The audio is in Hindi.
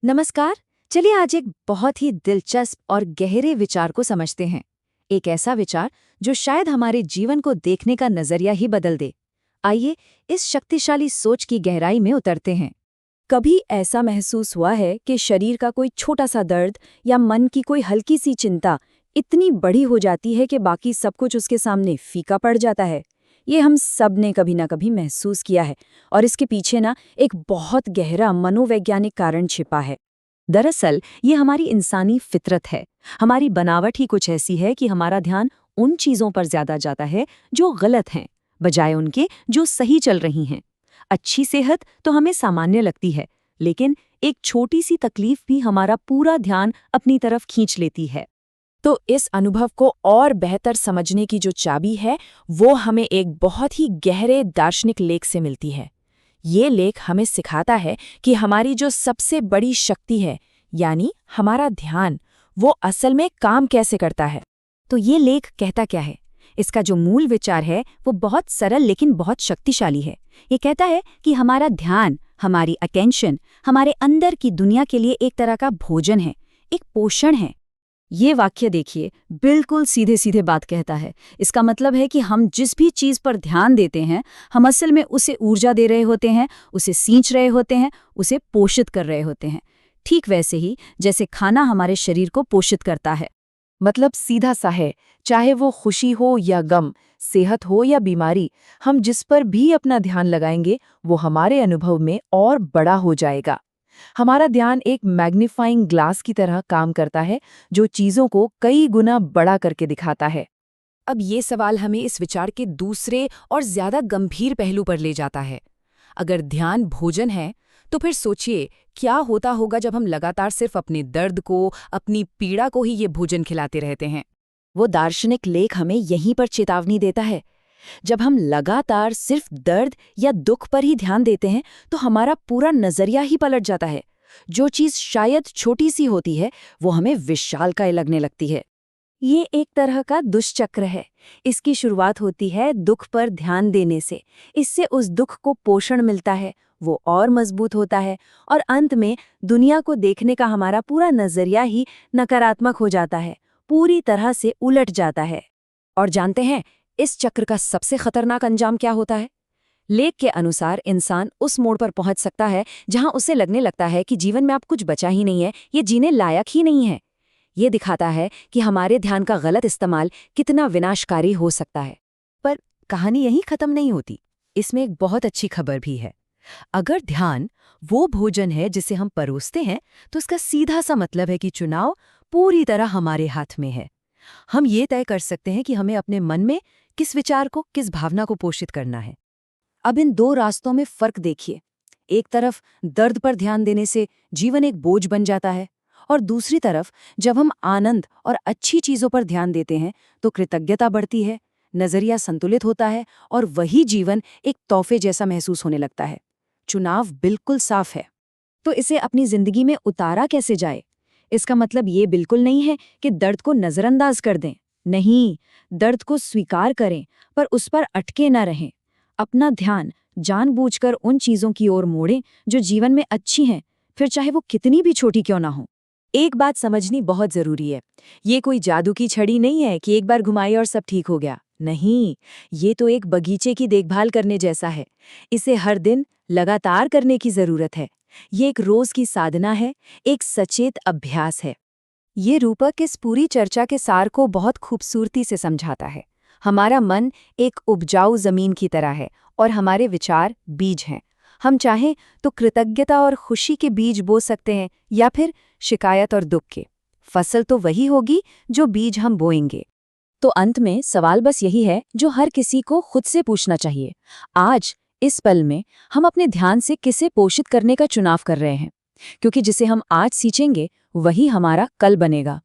नमस्कार। चलिए आज एक बहुत ही दिलचस्प और गहरे विचार को समझते हैं। एक ऐसा विचार जो शायद हमारे जीवन को देखने का नजरिया ही बदल दे। आइए इस शक्तिशाली सोच की गहराई में उतरते हैं। कभी ऐसा महसूस हुआ है कि शरीर का कोई छोटा सा दर्द या मन की कोई हल्की सी चिंता इतनी बड़ी हो जाती है कि बाकी सब कुछ उसके सामने फीका पड़ जाता है? ये हम सब ने कभी ना कभी महसूस किया है और इसके पीछे ना एक बहुत गहरा मनोवैज्ञानिक कारण छिपा है। दरअसल ये हमारी इंसानी फितरत है। हमारी बनावट ही कुछ ऐसी है कि हमारा ध्यान उन चीज़ों पर ज्यादा जाता है जो गलत हैं, बजाय उनके जो सही चल रही हैं। अच्छी सेहत तो हमें सामान्य लगती है, लेकिन एक छोटी सी तकलीफ भी हमारा पूरा ध्यान अपनी तरफ खींच लेती है। तो इस अनुभव को और बेहतर समझने की जो चाबी है, वो हमें एक बहुत ही गहरे दार्शनिक लेख से मिलती है। ये लेख हमें सिखाता है कि हमारी जो सबसे बड़ी शक्ति है, यानी हमारा ध्यान, वो असल में काम कैसे करता है। तो ये लेख कहता क्या है? इसका जो मूल विचार है वो बहुत सरल लेकिन बहुत शक्तिशाली है। ये कहता है कि हमारा ध्यान, हमारी अटेंशन, हमारे अंदर की दुनिया के लिए एक तरह का भोजन है, एक पोषण है। ये वाक्य देखिए, बिल्कुल सीधे सीधे बात कहता है। इसका मतलब है कि हम जिस भी चीज़ पर ध्यान देते हैं, हम असल में उसे ऊर्जा दे रहे होते हैं, उसे सींच रहे होते हैं, उसे पोषित कर रहे होते हैं। ठीक वैसे ही जैसे खाना हमारे शरीर को पोषित करता है। मतलब सीधा सा है, चाहे वो खुशी हो या गम, सेहत हो या बीमारी, हम जिस पर भी अपना ध्यान लगाएंगे वो हमारे अनुभव में और बड़ा हो जाएगा। हमारा ध्यान एक मैग्नीफाइंग ग्लास की तरह काम करता है, जो चीज़ों को कई गुना बड़ा करके दिखाता है। अब ये सवाल हमें इस विचार के दूसरे और ज्यादा गंभीर पहलू पर ले जाता है। अगर ध्यान भोजन है, तो फिर सोचिए क्या होता होगा जब हम लगातार सिर्फ अपने दर्द को, अपनी पीड़ा को ही ये भोजन खिलाते रहते हैं। वो दार्शनिक लेख हमें यहीं पर चेतावनी देता है। जब हम लगातार सिर्फ दर्द या दुख पर ही ध्यान देते हैं, तो हमारा पूरा नजरिया ही पलट जाता है। जो चीज शायद छोटी सी होती है, वो हमें विशालकाय लगने लगती है। ये एक तरह का दुष्चक्र है। इसकी शुरुआत होती है दुख पर ध्यान देने से। इससे उस दुख को पोषण मिलता है, वो और मजबूत होता है, और अंत में दुनिया को देखने का हमारा पूरा नजरिया ही नकारात्मक हो जाता है, पूरी तरह से उलट जाता है। और जानते हैं इस चक्र का सबसे खतरनाक अंजाम क्या होता है? लेख के अनुसार इंसान उस मोड़ पर पहुंच सकता है जहां उसे लगने लगता है कि जीवन में अब कुछ बचा ही नहीं है, ये जीने लायक ही नहीं है। ये दिखाता है कि हमारे ध्यान का गलत इस्तेमाल कितना विनाशकारी हो सकता है। पर कहानी यहीं खत्म नहीं होती। इसमें एक बहुत अच्छी खबर भी है। अगर ध्यान वो भोजन है जिसे हम परोसते हैं, तो इसका सीधा सा मतलब है कि चुनाव पूरी तरह हमारे हाथ में है। हम ये तय कर सकते हैं कि हमें अपने मन में किस विचार को, किस भावना को पोषित करना है। अब इन दो रास्तों में फर्क देखिए। एक तरफ दर्द पर ध्यान देने से जीवन एक बोझ बन जाता है, और दूसरी तरफ जब हम आनंद और अच्छी चीजों पर ध्यान देते हैं तो कृतज्ञता बढ़ती है, नजरिया संतुलित होता है, और वही जीवन एक तोहफे जैसा महसूस होने लगता है। चुनाव बिल्कुल साफ है। तो इसे अपनी जिंदगी में उतारा कैसे जाए? इसका मतलब ये बिल्कुल नहीं है कि दर्द को नजरअंदाज कर दें। नहीं, दर्द को स्वीकार करें, पर उस पर अटके न रहें। अपना ध्यान जानबूझकर उन चीजों की ओर मोड़ें जो जीवन में अच्छी हैं, फिर चाहे वो कितनी भी छोटी क्यों ना हो। एक बात समझनी बहुत जरूरी है। ये कोई जादू की छड़ी नहीं है कि एक बार घुमाई और सब ठीक हो गया। नहीं, ये तो एक बगीचे की देखभाल करने जैसा है। इसे हर दिन लगातार करने की जरूरत है। ये एक रोज की साधना है, एक सचेत अभ्यास है। ये रूपक इस पूरी चर्चा के सार को बहुत खूबसूरती से समझाता है। हमारा मन एक उपजाऊ जमीन की तरह है और हमारे विचार बीज हैं। हम चाहें तो कृतज्ञता और खुशी के बीज बो सकते हैं, या फिर शिकायत और दुख के। फसल तो वही होगी जो बीज हम बोएंगे। तो अंत में सवाल बस यही है जो हर किसी को खुद से पूछना चाहिए। आज इस पल में हम अपने ध्यान से किसे पोषित करने का चुनाव कर रहे हैं? क्योंकि जिसे हम आज सींचेंगे वही हमारा कल बनेगा।